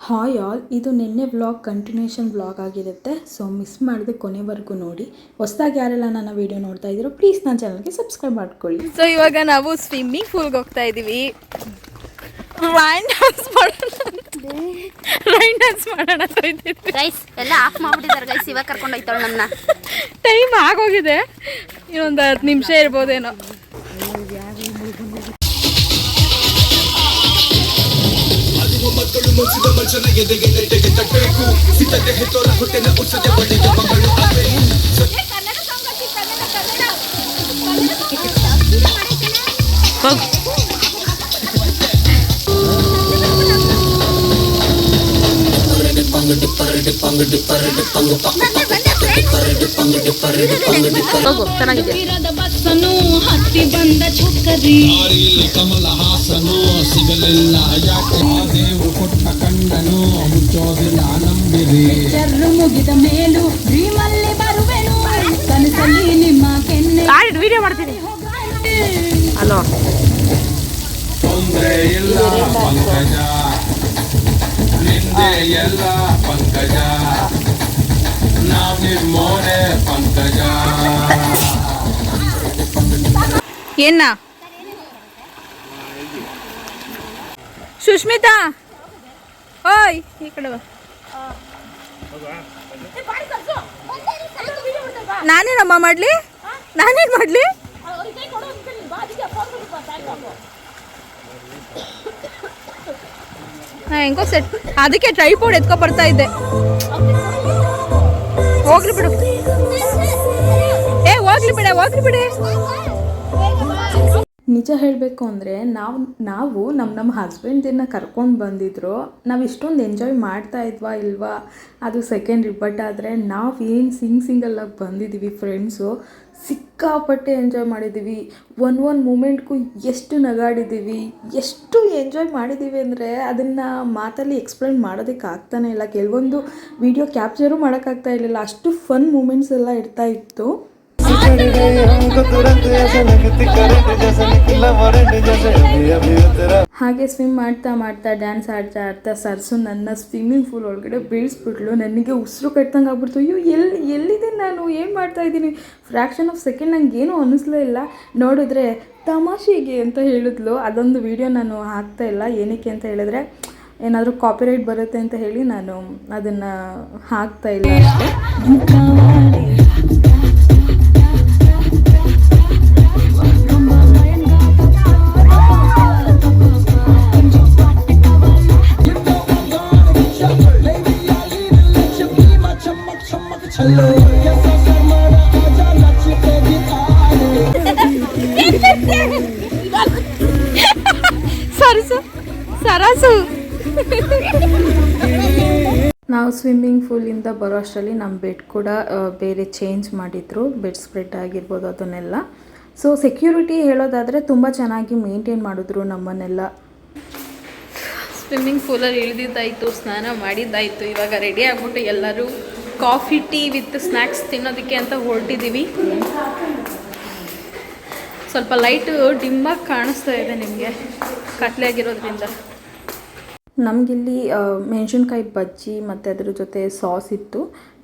Hi all, ಇದು ನಿನ್ನೆ vlog continuation vlog ಆಗಿರುತ್ತೆ. ಸೊ ಮಿಸ್ ಮಾಡಿದೆ ಕೊನೆವರೆಗೂ ನೋಡಿ. ಹೊಸದಾಗಿ ಯಾರೆಲ್ಲ ನನ್ನ ವೀಡಿಯೋ ನೋಡ್ತಾ ಇದ್ದೀರೋ ಪ್ಲೀಸ್ ನನ್ನ ಚಾನಲ್ಗೆ ಸಬ್ಸ್ಕ್ರೈಬ್ ಮಾಡ್ಕೊಳ್ಳಿ. ಸೊ ಇವಾಗ ನಾವು ಸ್ವಿಮ್ಮಿಂಗ್ ಪೂಲ್ಗೆ ಹೋಗ್ತಾ ಇದ್ದೀವಿ. ರೈನ್ ಡ್ಯಾನ್ಸ್ ಮಾಡೋಣ ಗೈಸ್ ಎಲ್ಲ ಆಫ್ ಮಾಡ್ಬಿಟ್ಟಿದ್ದಾರೆ ಗೈಸ್. ಇವಾಗ ಕರ್ಕೊಂಡು ಹೋಯ್ತಾಳೆ ನಮ್ಮನ್ನ. ಟೈಮ್ ಆಗೋಗಿದೆ, ಇನ್ನೊಂದು 10 ನಿಮಿಷ ಇರ್ಬೋದೇನೋ. ಮಕ್ಕಳು ಮುಗಿಸಿದ ಮನುಷ್ಯನ ಎದೆಗೆ ನೆಟ್ಟಗೆ ತಟ್ಟಬೇಕು. ಸಿದ್ಧತೆ ಹೆತ್ತೋರ ಹೊಟ್ಟೆನ ಉತ್ಸತೆ ಬಡಿಗೆ ಮಕ್ಕಳು ಆಗಬೇಕು. ಕಮಲ ಹಾಸನು ಸಿಗಲಿಲ್ಲ ಯಾಕೆ ದೇವರು ಕೊಟ್ಟ ಕಣ್ಣನು ಮುಚ್ಚೋದಿಲ್ಲ ನಂಬಿರಿ. ಮುಗಿದ ಮೇಲೂ ಡ್ರೀಮಲ್ಲಿ ಬರುವೆನು ಕನಸಲ್ಲಿ ನಿಮ್ಮ ಕೆನ್ನೆ ವಿಡಿಯೋ ಮಾಡ್ತೀನಿ. ಹಲೋ, ತೊಂದ್ರೆ ಇಲ್ಲ ಪಂಕಜ, ನಿಂದೆ ಎಲ್ಲ ಪಂಕಜ, ನಾವ್ ನಿಮ್ಮೋರೆ ಪಂಕಜ. ಏನ ಸುಷ್ಮಿತಾ, ಓಯ್ ಈ ಕಡೆ ಬಾ. ನಾನೇನಮ್ಮ ಮಾಡ್ಲಿ, ನಾನೇನ್ ಮಾಡ್ಲಿ? ಹೆಂಗೋ ಸೆಟ್, ಅದಕ್ಕೆ ಟ್ರೈಪೋಡ್ ಎತ್ಕೊ ಬರ್ತಾ ಇದ್ದೆ. ಹೋಗ್ಲಿ ಬಿಡು, ಹೋಗ್ಲಿ ಬಿಡೆ. ನಿಜ ಹೇಳಬೇಕು ಅಂದರೆ ನಾವು ನಮ್ಮ ಹಸ್ಬೆಂಡನ್ನ ಕರ್ಕೊಂಡು ಬಂದಿದ್ರು. ನಾವು ಇಷ್ಟೊಂದು ಎಂಜಾಯ್ ಮಾಡ್ತಾ ಇದ್ವಾ ಇಲ್ವಾ ಅದು ಸೆಕೆಂಡ್ರಿ. ಬಟ್ ಆದರೆ ನಾವು ಏನು ಸಿಂಗಲ್ಲಾಗಿ ಬಂದಿದ್ದೀವಿ ಫ್ರೆಂಡ್ಸು, ಸಿಕ್ಕಾಪಟ್ಟೆ ಎಂಜಾಯ್ ಮಾಡಿದ್ದೀವಿ. ಒಂದು ಮೂಮೆಂಟ್ಗೂ ಎಷ್ಟು ನಗಾಡಿದ್ದೀವಿ, ಎಷ್ಟು ಎಂಜಾಯ್ ಮಾಡಿದ್ದೀವಿ ಅಂದರೆ ಅದನ್ನು ಮಾತಲ್ಲಿ ಎಕ್ಸ್ಪ್ಲೇನ್ ಮಾಡೋದಕ್ಕೆ ಆಗ್ತಾನೆ ಇಲ್ಲ. ಕೆಲವೊಂದು ವಿಡಿಯೋ ಕ್ಯಾಪ್ಚರು ಮಾಡೋಕ್ಕಾಗ್ತಾ ಇರಲಿಲ್ಲ, ಅಷ್ಟು ಫನ್ ಮೂಮೆಂಟ್ಸ್ ಎಲ್ಲ ಇರ್ತಾ ಇತ್ತು. ಹಾಗೆ ಸ್ವಿಮ್ ಮಾಡ್ತಾ ಡ್ಯಾನ್ಸ್ ಆಡ್ತಾ ಸರ್ಸು ನನ್ನ ಸ್ವಿಮ್ಮಿಂಗ್ ಪೂಲ್ ಒಳಗಡೆ ಬೀಳಿಸ್ಬಿಟ್ಲು. ನನಗೆ ಉಸಿರು ಕಟ್ಟಂಗೆ ಆಗ್ಬಿಡ್ತು. ಅಯ್ಯೋ ಎಲ್ಲಿದೆ ನಾನು, ಏನು ಮಾಡ್ತಾ ಇದ್ದೀನಿ? ಫ್ರ್ಯಾಕ್ಷನ್ ಆಫ್ ಸೆಕೆಂಡ್ ನಂಗೆ ಏನೂ ಅನ್ನಿಸ್ಲೇ ಇಲ್ಲ. ನೋಡಿದ್ರೆ ತಮಾಷೆಗೆ ಅಂತ ಹೇಳಿದ್ಲು. ಅದೊಂದು ವಿಡಿಯೋ ನಾನು ಹಾಕ್ತಾ ಇಲ್ಲ. ಏನಕ್ಕೆ ಅಂತ ಹೇಳಿದ್ರೆ ಏನಾದರೂ ಕಾಪಿರೈಟ್ ಬರುತ್ತೆ ಅಂತ ಹೇಳಿ ನಾನು ಅದನ್ನು ಹಾಕ್ತಾ ಇಲ್ಲ ಅಷ್ಟೇ. ಸರಸು ನಾವು ಸ್ವಿಮ್ಮಿಂಗ್ ಪೂಲಿಂದ ಬರೋ ಅಷ್ಟರಲ್ಲಿ ನಮ್ಮ ಬೆಡ್ ಕೂಡ ಬೇರೆ ಚೇಂಜ್ ಮಾಡಿದ್ರು. ಬೆಡ್ ಸ್ಪ್ರೆಡ್ ಆಗಿರ್ಬೋದು ಅದನ್ನೆಲ್ಲ. ಸೊ ಸೆಕ್ಯೂರಿಟಿ ಹೇಳೋದಾದರೆ ತುಂಬ ಚೆನ್ನಾಗಿ ಮೇಂಟೈನ್ ಮಾಡಿದ್ರು ನಮ್ಮನ್ನೆಲ್ಲ. ಸ್ವಿಮ್ಮಿಂಗ್ ಪೂಲಲ್ಲಿ ಇಳಿದಿದ್ದಾಯಿತು, ಸ್ನಾನ ಮಾಡಿದ್ದಾಯಿತು. ಇವಾಗ ರೆಡಿ ಆಗಿಬಿಟ್ಟು ಎಲ್ಲರೂ ಕಾಫಿ ಟೀ ವಿತ್ ಸ್ನ್ಯಾಕ್ಸ್ ತಿನ್ನೋದಕ್ಕೆ ಅಂತ ಹೊರಟಿದ್ದೀವಿ. ಸ್ವಲ್ಪ ಲೈಟು ಡಿಮ್ಮಾಗಿ ಕಾಣಿಸ್ತಾ ಇದೆ ನಿಮಗೆ ಕತ್ಲೆ ಆಗಿರೋದ್ರಿಂದ. ನಮಗಿಲ್ಲಿ ಮೆಣಸಿನ್ಕಾಯಿ ಬಜ್ಜಿ ಮತ್ತು ಅದ್ರ ಜೊತೆ ಸಾಸ್ ಇತ್ತು,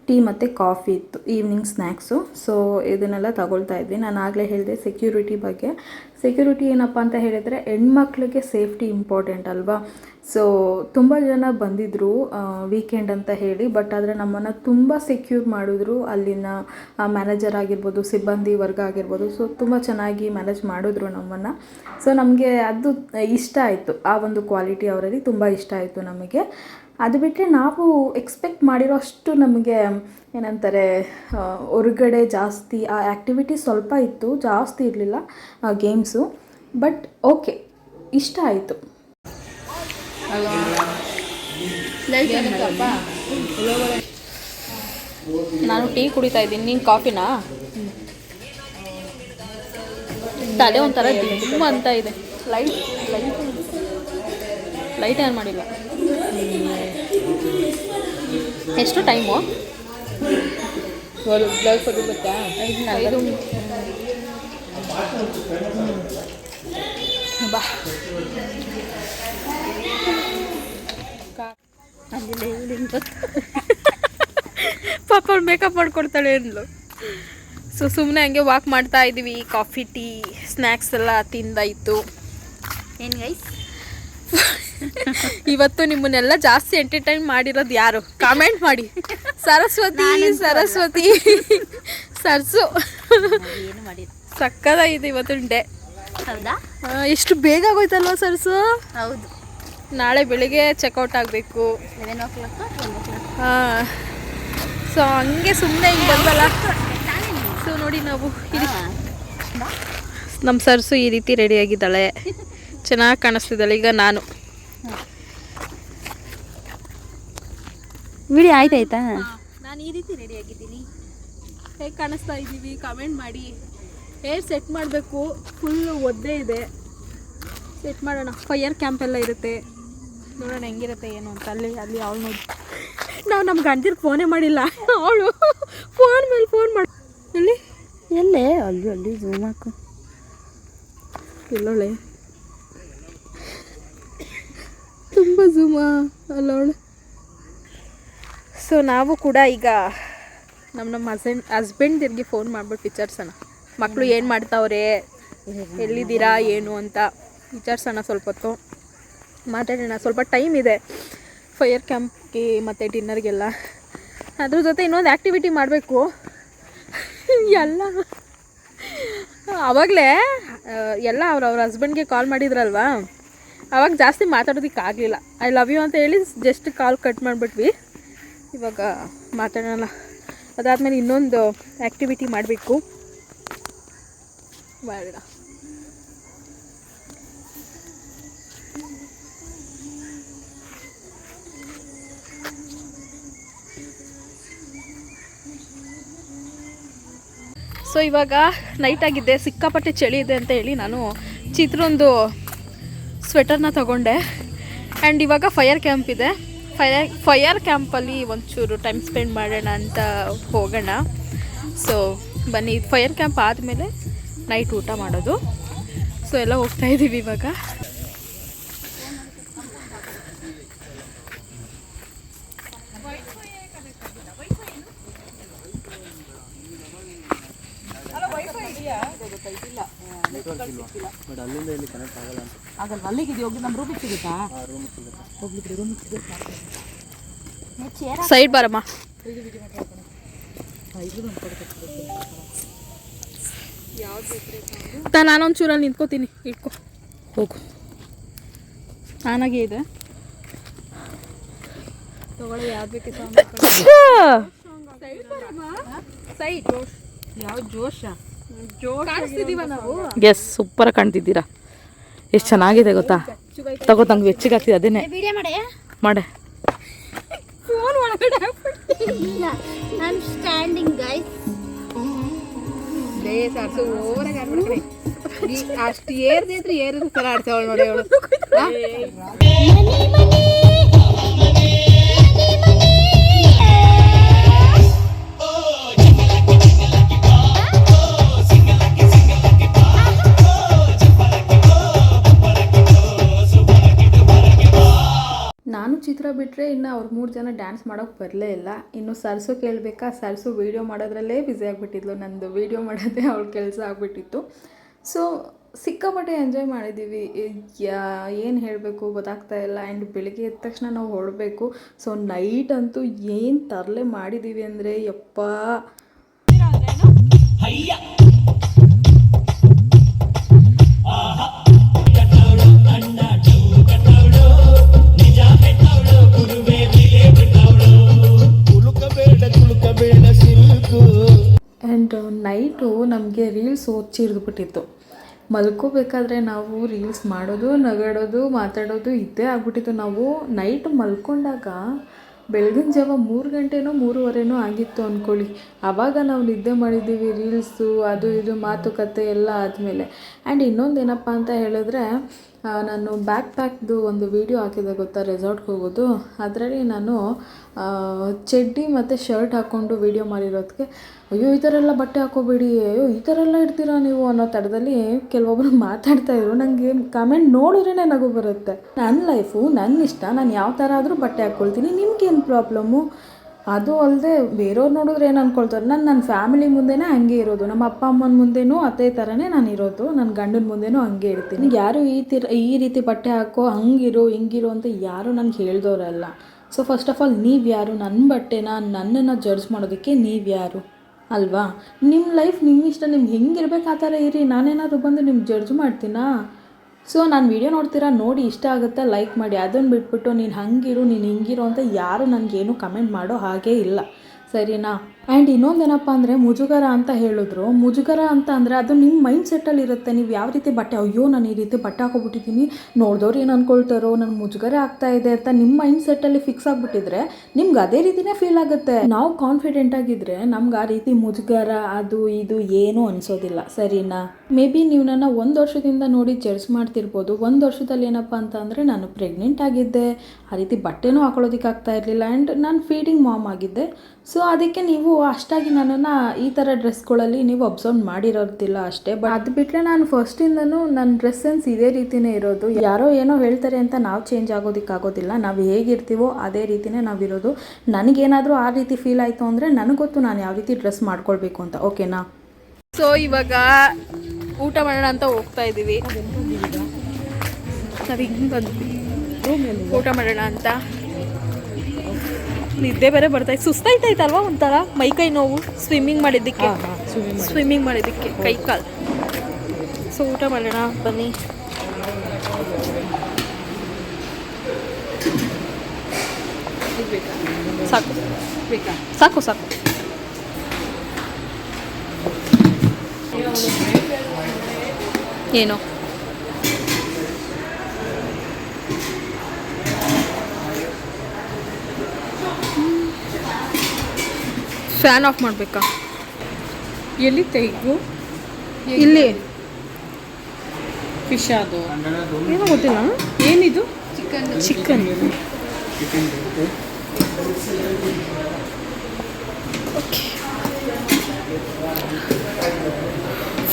ಟೀ ಮತ್ತು ಕಾಫಿ ಇತ್ತು, ಈವ್ನಿಂಗ್ ಸ್ನ್ಯಾಕ್ಸು. ಸೊ ಇದನ್ನೆಲ್ಲ ತಗೊಳ್ತಾ ಇದ್ವಿ. ನಾನು ಆಗಲೇ ಹೇಳಿದೆ ಸೆಕ್ಯೂರಿಟಿ ಬಗ್ಗೆ. ಸೆಕ್ಯೂರಿಟಿ ಏನಪ್ಪ ಅಂತ ಹೇಳಿದರೆ ಹೆಣ್ಮಕ್ಳಿಗೆ ಸೇಫ್ಟಿ ಇಂಪಾರ್ಟೆಂಟ್ ಅಲ್ವಾ. ಸೊ ತುಂಬ ಜನ ಬಂದಿದ್ದರು ವೀಕೆಂಡ್ ಅಂತ ಹೇಳಿ. ಬಟ್ ಆದರೆ ನಮ್ಮನ್ನು ತುಂಬ ಸೆಕ್ಯೂರ್ ಮಾಡಿದ್ರು. ಅಲ್ಲಿನ ಮ್ಯಾನೇಜರ್ ಆಗಿರ್ಬೋದು, ಸಿಬ್ಬಂದಿ ವರ್ಗ ಆಗಿರ್ಬೋದು. ಸೊ ತುಂಬ ಚೆನ್ನಾಗಿ ಮ್ಯಾನೇಜ್ ಮಾಡಿದ್ರು ನಮ್ಮನ್ನು. ಸೊ ನಮಗೆ ಅದು ಇಷ್ಟ ಆಯಿತು. ಆ ಒಂದು ಕ್ವಾಲಿಟಿ ಅವರಲ್ಲಿ ತುಂಬ ಇಷ್ಟ ಆಯಿತು ನಮಗೆ. ಅದು ಬಿಟ್ಟರೆ ನಾವು ಎಕ್ಸ್ಪೆಕ್ಟ್ ಮಾಡಿರೋ ಅಷ್ಟು ನಮಗೆ ಏನಂತಾರೆ ಹೊರಗಡೆ ಜಾಸ್ತಿ ಆ ಆ್ಯಕ್ಟಿವಿಟಿ ಸ್ವಲ್ಪ ಇತ್ತು, ಜಾಸ್ತಿ ಇರಲಿಲ್ಲ ಗೇಮ್ಸು. ಬಟ್ ಓಕೆ, ಇಷ್ಟ ಆಯಿತು. ನಾನು ಟೀ ಕುಡಿತಾ ಇದ್ದೀನಿ, ನೀನು ಕಾಫಿನಾ? ತಲೆ ಒಂಥರ ದಿಮ್ಮ ಅಂತ ಇದೆ. ಲೈಟ್ ಏನು ಮಾಡಿಲ್ಲ. ಎಷ್ಟು ಟೈಮು? 5 ಬಾ. ಪಾಪ ಅವ್ಳು ಮೇಕಪ್ ಮಾಡ್ಕೊಡ್ತಾಳೆ ಅಂದ್ಲು. ಸೊ ಸುಮ್ಮನೆ ಹಂಗೆ ವಾಕ್ ಮಾಡ್ತಾ ಇದ್ದೀವಿ. ಕಾಫಿ ಟೀ ಸ್ನ್ಯಾಕ್ಸ್ ಎಲ್ಲ ತಿಂದಾಯಿತು. ಏನು ಗೈಸ್ ಇವತ್ತು ನಿಮ್ಮನ್ನೆಲ್ಲ ಜಾಸ್ತಿ ಎಂಟರ್ಟೈನ್ ಮಾಡಿರೋದು ಯಾರು? ಕಾಮೆಂಟ್ ಮಾಡಿ. ಸರಸ್ವತಿ ಸರಸ್ವತಿ ಸರ್ಸು ಏನು ಮಾಡಿದ್ರು? ಸಕ್ಕದಾಗಿದೆ ಇವತ್ತಿನ ಡೇ. ಹೌದಾ? ಎಷ್ಟು ಬೇಗ ಆಗೋಯ್ತಲ್ವ ಸರ್ಸು? ಹೌದು. ನಾಳೆ ಬೆಳಿಗ್ಗೆ ಚೆಕ್ಔಟ್ ಆಗಬೇಕು. 11 o'clock 12 o'clock. ಹಾಂ, ಸೊ ಹಂಗೆ ಸುಮ್ಮನೆ ಹಿಂಗೆ ಬಂದಲ್ಲ. ಸೊ ನೋಡಿ ನಾವು ಇಲ್ಲಿ ನಮ್ಮ ಸರ್ಸು ಈ ರೀತಿ ರೆಡಿಯಾಗಿದ್ದಾಳೆ, ಚೆನ್ನಾಗಿ ಕಾಣಿಸ್ತಿದ್ದಾಳೆ. ಈಗ ನಾನು ವಿಡಿಯೋ ಆಯ್ತಾಯ್ತಾ? ನಾನು ಈ ರೀತಿ ರೆಡಿಯಾಗಿದ್ದೀನಿ. ಹೇಗೆ ಕಾಣಿಸ್ತಾ ಇದ್ದೀವಿ ಕಾಮೆಂಟ್ ಮಾಡಿ. ಹೇರ್ ಸೆಟ್ ಮಾಡಬೇಕು, ಫುಲ್ ಒದ್ದೆ ಇದೆ. ಸೆಟ್ ಮಾಡೋಣ. ಫೈರ್ ಕ್ಯಾಂಪ್ ಎಲ್ಲ ಇರುತ್ತೆ, ನೋಡೋಣ ಹೆಂಗಿರುತ್ತೆ ಏನು ಅಂತ. ಅಲ್ಲಿ ಅವಳು ನೋಡಿ, ನಾವು ನಮ್ಮ ಗಂಡರಿಗೆ ಫೋನೇ ಮಾಡಿಲ್ಲ. ಅವಳು ಫೋನ್ ಮೇಲೆ ಫೋನ್ ಮಾಡಿ ಎಲ್ಲೇ ಅಲ್ಲಿ ಝೂಮ್ ಹಾಕು. ಎಲ್ಲೋಳೆ ತುಂಬ ಝೂಮಾ ಅಲ್ಲವಳು. ಸೊ ನಾವು ಕೂಡ ಈಗ ನಮ್ಮ ಹಸ್ಬೆಂಡ್ದಿರ್ಗೆ ಫೋನ್ ಮಾಡ್ಬಿಟ್ಟು ವಿಚಾರಿಸೋಣ, ಮಕ್ಕಳು ಏನು ಮಾಡ್ತಾವ್ರೆ, ಎಲ್ಲಿದ್ದೀರಾ ಏನು ಅಂತ ವಿಚಾರಿಸೋಣ. ಸ್ವಲ್ಪ ಹೊತ್ತು ಮಾತಾಡೋಣ. ಸ್ವಲ್ಪ ಟೈಮ್ ಇದೆ ಫೈರ್ ಕ್ಯಾಂಪ್ಗೆ ಮತ್ತು ಡಿನ್ನರ್ಗೆಲ್ಲ. ಅದ್ರ ಜೊತೆ ಇನ್ನೊಂದು ಆ್ಯಕ್ಟಿವಿಟಿ ಮಾಡಬೇಕು ಎಲ್ಲ. ಆವಾಗಲೇ ಎಲ್ಲ ಅವ್ರ ಹಸ್ಬೆಂಡ್ಗೆ ಕಾಲ್ ಮಾಡಿದ್ರಲ್ವಾ, ಆವಾಗ ಜಾಸ್ತಿ ಮಾತಾಡೋದಕ್ಕಾಗಲಿಲ್ಲ. ಐ ಲವ್ ಯು ಅಂತ ಹೇಳಿ ಜಸ್ಟ್ ಕಾಲ್ ಕಟ್ ಮಾಡಿಬಿಟ್ವಿ. ಇವಾಗ ಮಾತಾಡೋಣ. ಅದಾದಮೇಲೆ ಇನ್ನೊಂದು ಆ್ಯಕ್ಟಿವಿಟಿ ಮಾಡಬೇಕು. ಮಾಡೋಣ. ಸೊ ಇವಾಗ ನೈಟ್ ಆಗಿದೆ, ಸಿಕ್ಕಾಪಟ್ಟೆ ಚಳಿ ಇದೆ ಅಂತ ಹೇಳಿ ನಾನು ಚಿತ್ರೊಂದು ಸ್ವೆಟರ್ನ ತಗೊಂಡೆ. ಆ್ಯಂಡ್ ಇವಾಗ ಫೈರ್ ಕ್ಯಾಂಪ್ ಇದೆ. ಫೈರ್ ಕ್ಯಾಂಪಲ್ಲಿ ಒಂಚೂರು ಟೈಮ್ ಸ್ಪೆಂಡ್ ಮಾಡೋಣ ಅಂತ ಹೋಗೋಣ. ಸೊ ಬನ್ನಿ, ಫೈರ್ ಕ್ಯಾಂಪ್ ಆದಮೇಲೆ ನೈಟ್ ಊಟ ಮಾಡೋದು. ಸೊ ಎಲ್ಲ ಹೋಗ್ತಾ ಇದ್ದೀವಿ ಇವಾಗ. ಸೈಡ್ ಬರಮ್ಮ. ನಾನೊಂಚೂರಲ್ಲಿ ನಿಂತ್ಕೋತೀನಿ, ಇಟ್ಕೋ ಹೋಗು. ನಾನಾಗೆ ಇದೆ ತಗೊಳ್ಳಿ, ಯಾವ್ದು ಬೇಕಿತ್ತು. ಸೈಡ್ ಯಾವ ಜೋಶ ಕಾಣಿಸ್ತಿದೀವ ನಾವು. ಎಸ್, ಸೂಪರ್ ಕಾಣ್ತಿದ್ದೀರಾ. ಎಷ್ಟು ಚೆನ್ನಾಗಿದೆ ಗೊತ್ತಾ? ತಗೋ, ನಂಗೆ ಬೆಚ್ಚಿಗೆ ಆಗ್ತಿದೆ. ಅದೇನೆ ವಿಡಿಯೋ ಮಾಡೆ. ಫೋನ್ ಒಳಗಡೆ ನಾನು ಸ್ಟ್ಯಾಂಡಿಂಗ್ ಗೈಸ್. ಸಾರ್ಸು ಓವರಾಗಿ ಆಡ್ಬಿಡ್ತಾರೆ. ಅಷ್ಟು ಏರ್ದಿದ್ರೆ ಏರಿದ ಥರ ಆಡ್ತಾವಳು ನೋಡಿ ಅವಳು. ನಾನು ಚಿತ್ರ ಬಿಟ್ಟರೆ ಇನ್ನು ಅವ್ರು 3 ಜನ ಡ್ಯಾನ್ಸ್ ಮಾಡೋಕ್ಕೆ ಬರಲೇ ಇಲ್ಲ. ಇನ್ನು ಸರ್ಸು ಕೇಳಬೇಕಾ, ಸರ್ಸು ವೀಡಿಯೋ ಮಾಡೋದ್ರಲ್ಲೇ ಬ್ಯುಸಿ ಆಗಿಬಿಟ್ಟಿದ್ಲು. ನಂದು ವೀಡಿಯೋ ಮಾಡೋದೇ ಅವಳ ಕೆಲಸ ಆಗಿಬಿಟ್ಟಿತ್ತು. ಸೊ ಸಿಕ್ಕಾಪಟ್ಟೆ ಎಂಜಾಯ್ ಮಾಡಿದ್ದೀವಿ. ಏನು ಹೇಳಬೇಕು ಗೊತ್ತಾಗ್ತಾ ಇಲ್ಲ. ಆ್ಯಂಡ್ ಬೆಳಿಗ್ಗೆ ಎದ್ದ ತಕ್ಷಣ ನಾವು ಹೊರಡಬೇಕು. ಸೊ ನೈಟ್ ಅಂತೂ ಏನು ತರಲೆ ಮಾಡಿದ್ದೀವಿ ಅಂದರೆ ಯಪ್ಪ. ಆ್ಯಂಡ್ ನೈಟು ನಮಗೆ ರೀಲ್ಸ್ ಓದ್ಚಿರಿದ್ಬಿಟ್ಟಿತ್ತು. ಮಲ್ಕೋಬೇಕಾದ್ರೆ ನಾವು ರೀಲ್ಸ್ ಮಾಡೋದು, ನಗಾಡೋದು, ಮಾತಾಡೋದು ಇದ್ದೇ ಆಗ್ಬಿಟ್ಟಿತ್ತು. ನಾವು ನೈಟ್ ಮಲ್ಕೊಂಡಾಗ ಬೆಳಗಿನ ಜಾವ 3 ಗಂಟೆನೋ 3:15 ಆಗಿತ್ತು ಅಂದ್ಕೊಳ್ಳಿ. ಆವಾಗ ನಾವು ನಿದ್ದೆ ಮಾಡಿದ್ದೀವಿ. ರೀಲ್ಸು ಅದು ಇದು ಮಾತುಕತೆ ಎಲ್ಲ ಆದಮೇಲೆ. ಆ್ಯಂಡ್ ಇನ್ನೊಂದು ಏನಪ್ಪ ಅಂತ ಹೇಳಿದ್ರೆ, ನಾನು ಬ್ಯಾಕ್ ಪ್ಯಾಕ್ದು ಒಂದು ವಿಡಿಯೋ ಹಾಕಿದೆ ಗೊತ್ತಾ, ರೆಸಾರ್ಟ್ಗೆ ಹೋಗೋದು. ಅದರಲ್ಲಿ ನಾನು ಚಡ್ಡಿ ಮತ್ತು ಶರ್ಟ್ ಹಾಕ್ಕೊಂಡು ವಿಡಿಯೋ ಮಾಡಿರೋದಕ್ಕೆ ಅಯ್ಯೋ ಈ ಥರ ಎಲ್ಲ ಬಟ್ಟೆ ಹಾಕೋಬೇಡಿ, ಅಯ್ಯೋ ಈ ಥರ ಎಲ್ಲ ಇರ್ತೀರಾ ನೀವು ಅನ್ನೋ ಥರದಲ್ಲಿ ಕೆಲವೊಬ್ಬರು ಮಾತಾಡ್ತಾಯಿದ್ರು. ನನಗೆ ಕಮೆಂಟ್ ನೋಡಿದ್ರೇ ನಗು ಬರುತ್ತೆ. ನನ್ನ ಲೈಫು ನನ್ನ ಇಷ್ಟ, ನಾನು ಯಾವ ಥರ ಆದರೂ ಬಟ್ಟೆ ಹಾಕ್ಕೊಳ್ತೀನಿ, ನಿಮ್ಗೇನು ಪ್ರಾಬ್ಲಮ್ಮು? ಅದು ಅಲ್ಲದೆ ಬೇರೆಯವ್ರು ನೋಡಿದ್ರೆ ಏನು ಅಂದ್ಕೊಳ್ತಾರೆ, ನನ್ನ ಫ್ಯಾಮಿಲಿ ಮುಂದೆನೇ ಹಂಗೆ ಇರೋದು, ನಮ್ಮ ಅಪ್ಪ ಅಮ್ಮನ ಮುಂದೆನೂ ಅದೇ ಥರನೇ ನಾನು ಇರೋದು, ನನ್ನ ಗಂಡನ ಮುಂದೆನೂ ಹಂಗೆ ಇರ್ತೀನಿ. ಯಾರು ಈ ರೀತಿ ಬಟ್ಟೆ ಹಾಕೋ ಹಂಗಿರೋ ಹಿಂಗಿರೋ ಅಂತ ಯಾರು ನನಗೆ ಹೇಳ್ದವ್ರಲ್ಲ. ಸೊ ಫಸ್ಟ್ ಆಫ್ ಆಲ್ ನೀವು ಯಾರು ನನ್ನ ಬಟ್ಟೆನ ನನ್ನನ್ನು ಜಡ್ಜ್ ಮಾಡೋದಕ್ಕೆ? ನೀವು ಯಾರು ಅಲ್ವಾ? ನಿಮ್ಮ ಲೈಫ್ ನಿಮ್ಮ ಇಷ್ಟ, ನಿಮ್ಗೆ ಹೆಂಗಿರ್ಬೇಕು ಆ ಥರ ಇರಿ. ನಾನೇನಾದ್ರು ಬಂದು ನಿಮ್ಗೆ ಜಡ್ಜ್ ಮಾಡ್ತೀನಾ? ಸೊ ನಾನು ವೀಡಿಯೋ ನೋಡ್ತೀರಾ, ನೋಡಿ ಇಷ್ಟ ಆಗುತ್ತೆ ಲೈಕ್ ಮಾಡಿ. ಅದನ್ನು ಬಿಟ್ಬಿಟ್ಟು ನೀನು ಹಂಗಿರು ನೀನು ಹಿಂಗಿರು ಅಂತ ಯಾರು ನನಗೇನು ಕಮೆಂಟ್ ಮಾಡೋ ಹಾಗೇ ಇಲ್ಲ, ಸರಿನಾ? ಆ್ಯಂಡ್ ಇನ್ನೊಂದೇನಪ್ಪ ಅಂದರೆ ಮುಜುಗರ ಅಂತ ಹೇಳಿದ್ರು. ಮುಜುಗರ ಅಂತ ಅಂದರೆ ಅದು ನಿಮ್ಮ ಮೈಂಡ್ ಸೆಟ್ಟಲ್ಲಿ ಇರುತ್ತೆ. ನೀವು ಯಾವ ರೀತಿ ಬಟ್ಟೆ, ಅಯ್ಯೋ ನಾನು ಈ ರೀತಿ ಬಟ್ಟೆ ಹಾಕೋಬಿಟ್ಟಿದ್ದೀನಿ, ನೋಡಿದವ್ರು ಏನು ಅಂದ್ಕೊಳ್ತಾರೋ, ನನಗೆ ಮುಜುಗರ ಆಗ್ತಾ ಇದೆ ಅಂತ ನಿಮ್ಮ ಮೈಂಡ್ ಸೆಟ್ಟಲ್ಲಿ ಫಿಕ್ಸ್ ಆಗಿಬಿಟ್ಟಿದ್ರೆ ನಿಮ್ಗೆ ಅದೇ ರೀತಿನೇ ಫೀಲ್ ಆಗುತ್ತೆ. ನಾವು ಕಾನ್ಫಿಡೆಂಟ್ ಆಗಿದ್ದರೆ ನಮ್ಗೆ ಆ ರೀತಿ ಮುಜುಗರ ಅದು ಇದು ಏನೂ ಅನಿಸೋದಿಲ್ಲ, ಸರಿನಾ? ಮೇ ಬಿ ನೀವು ನನ್ನ 1 ವರ್ಷದಿಂದ ನೋಡಿ ಜಡ್ಜ್ ಮಾಡ್ತಿರ್ಬೋದು. 1 ವರ್ಷದಲ್ಲಿ ಏನಪ್ಪ ಅಂತ ಅಂದರೆ ನಾನು ಪ್ರೆಗ್ನೆಂಟ್ ಆಗಿದ್ದೆ, ಆ ರೀತಿ ಬಟ್ಟೆನೂ ಹಾಕೊಳ್ಳೋದಕ್ಕೆ ಆಗ್ತಾ ಇರಲಿಲ್ಲ. ಆ್ಯಂಡ್ ನಾನು ಫೀಡಿಂಗ್ ಮಾಮ್ ಆಗಿದ್ದೆ. ಸೊ ಅದಕ್ಕೆ ನೀವು ಅಷ್ಟಾಗಿ ನನ್ನನ್ನು ಈ ಥರ ಡ್ರೆಸ್ಗಳಲ್ಲಿ ನೀವು ಅಬ್ಸರ್ವ್ ಮಾಡಿರೋದಿಲ್ಲ ಅಷ್ಟೇ. ಬಟ್ ಅದು ಬಿಟ್ಟರೆ ನಾನು ಫಸ್ಟಿಂದನೂ ನನ್ನ ಡ್ರೆಸ್ ಸೆನ್ಸ್ ಇದೇ ರೀತಿಯೇ ಇರೋದು. ಯಾರೋ ಏನೋ ಹೇಳ್ತಾರೆ ಅಂತ ನಾವು ಚೇಂಜ್ ಆಗೋದಕ್ಕಾಗೋದಿಲ್ಲ. ನಾವು ಹೇಗಿರ್ತೀವೋ ಅದೇ ರೀತಿಯೇ ನಾವಿರೋದು. ನನಗೇನಾದರೂ ಆ ರೀತಿ ಫೀಲ್ ಆಯಿತು ಅಂದರೆ ನನಗೆ ಗೊತ್ತು ನಾನು ಯಾವ ರೀತಿ ಡ್ರೆಸ್ ಮಾಡ್ಕೊಳ್ಬೇಕು ಅಂತ, ಓಕೆನಾ? ಸೊ ಇವಾಗ ಊಟ ಮಾಡೋಣ ಅಂತ ಹೋಗ್ತಾ ಇದ್ದೀವಿ. ನಾವು ಹಿಂಗೆ ಬಂದ್ವಿ ಊಟ ಮಾಡೋಣ ಅಂತ. ನಿದ್ದೆ ಬೇರೆ ಬರ್ತಾಯಿತ್ತು, ಸುಸ್ತಾಯ್ತಾಯ್ತಲ್ವಾ ಒಂಥರ, ಮೈಕೈ ನೋವು ಸ್ವಿಮ್ಮಿಂಗ್ ಮಾಡಿದ್ದಕ್ಕೆ ಕೈ ಕಾಲು. ಸೊ ಊಟ ಮಾಡೋಣ ಬನ್ನಿ. ಸಾಕು ಸಾಕು ಸಾಕು. ಏನು ಫ್ಯಾನ್ ಆಫ್ ಮಾಡಬೇಕಾ? ಎಲ್ಲಿ ತೆಗೆದು ಇಲ್ಲಿ ಫಿಶ್ ಅದು ಏನೋ ಗೊತ್ತಿಲ್ಲ. ಏನಿದು? ಚಿಕನ್.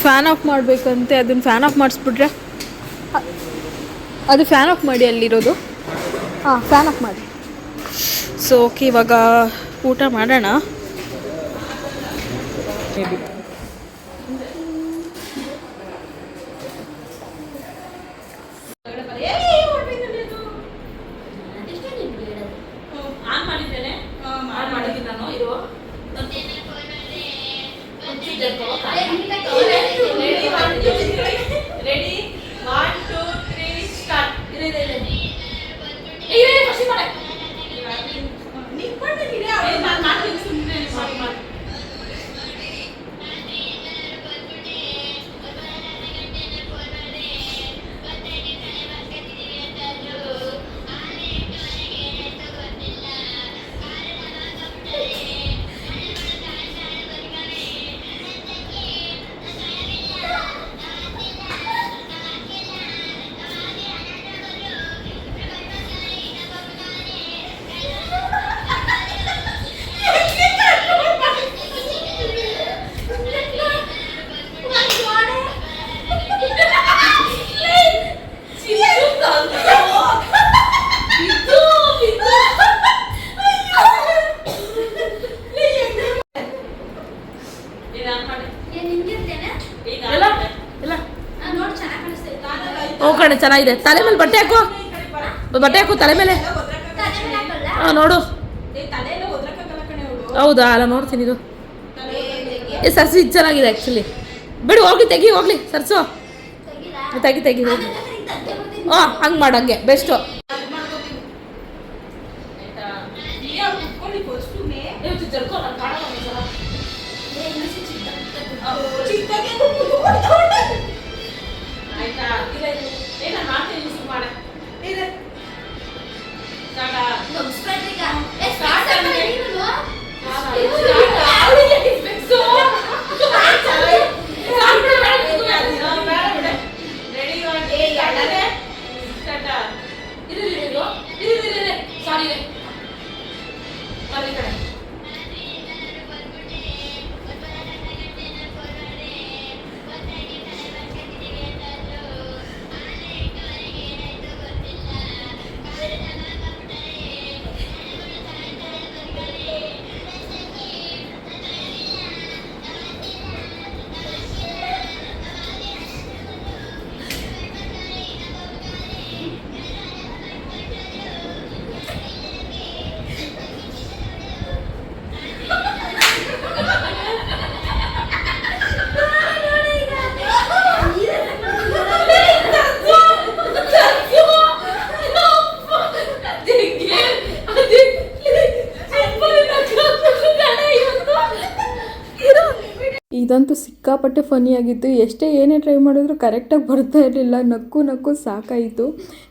ಫ್ಯಾನ್ ಆಫ್ ಮಾಡಬೇಕಂತೆ, ಅದನ್ನು ಫ್ಯಾನ್ ಆಫ್ ಮಾಡಿಸ್ಬಿಟ್ರೆ ಅದು ಫ್ಯಾನ್ ಆಫ್ ಮಾಡಿ ಅಲ್ಲಿರೋದು. ಹಾಂ ಫ್ಯಾನ್ ಆಫ್ ಮಾಡಿ. ಸೊ ಓಕೆ ಇವಾಗ ಊಟ ಮಾಡೋಣ. ಕಣೆ ಚೆನ್ನಾಗಿದೆ. ತಲೆ ಮೇಲೆ ಬಟ್ಟೆ ಹಾಕು, ಬಟ್ಟೆ ಹಾಕು ತಲೆ ಮೇಲೆ. ಹಾಂ ನೋಡು. ಹೌದಾ? ಅಲ್ಲ ನೋಡ್ತೀನಿ ಇದು. ಸರ್ಸು ಇದು ಚೆನ್ನಾಗಿದೆ ಆ್ಯಕ್ಚುಲಿ. ಬಿಡು ಹೋಗ್ಲಿ, ತೆಗಿ ಹೋಗ್ಲಿ ಸರ್ಸು, ತೆಗಿ ಹೋಗಿ. ಹಾಂ ಹಂಗೆ ಮಾಡಂಗೆ ಬೆಸ್ಟು. ಇದಂತೂ ಸಿಕ್ಕಾಪಟ್ಟೆ ಫನಿಯಾಗಿತ್ತು. ಎಷ್ಟೇ ಏನೇ ಟ್ರೈ ಮಾಡಿದ್ರು ಕರೆಕ್ಟಾಗಿ ಬರ್ತಾ ಇರಲಿಲ್ಲ. ನಕ್ಕು ಸಾಕಾಯಿತು.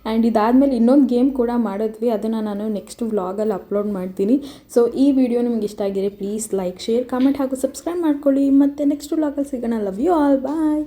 ಆ್ಯಂಡ್ ಇದಾದಮೇಲೆ ಇನ್ನೊಂದು ಗೇಮ್ ಕೂಡ ಮಾಡಿದ್ವಿ. ಅದನ್ನು ನಾನು ನೆಕ್ಸ್ಟ್ ವ್ಲಾಗಲ್ಲಿ ಅಪ್ಲೋಡ್ ಮಾಡ್ತೀನಿ. ಸೊ ಈ ವಿಡಿಯೋ ನಿಮ್ಗೆ ಇಷ್ಟ ಆಗಿದ್ರೆ ಪ್ಲೀಸ್ ಲೈಕ್, ಶೇರ್, ಕಾಮೆಂಟ್ ಹಾಗೂ ಸಬ್ಸ್ಕ್ರೈಬ್ ಮಾಡ್ಕೊಳ್ಳಿ. ಮತ್ತು ನೆಕ್ಸ್ಟ್ ವ್ಲಾಗಲ್ಲಿ ಸಿಗೋಣ. Love you all, bye.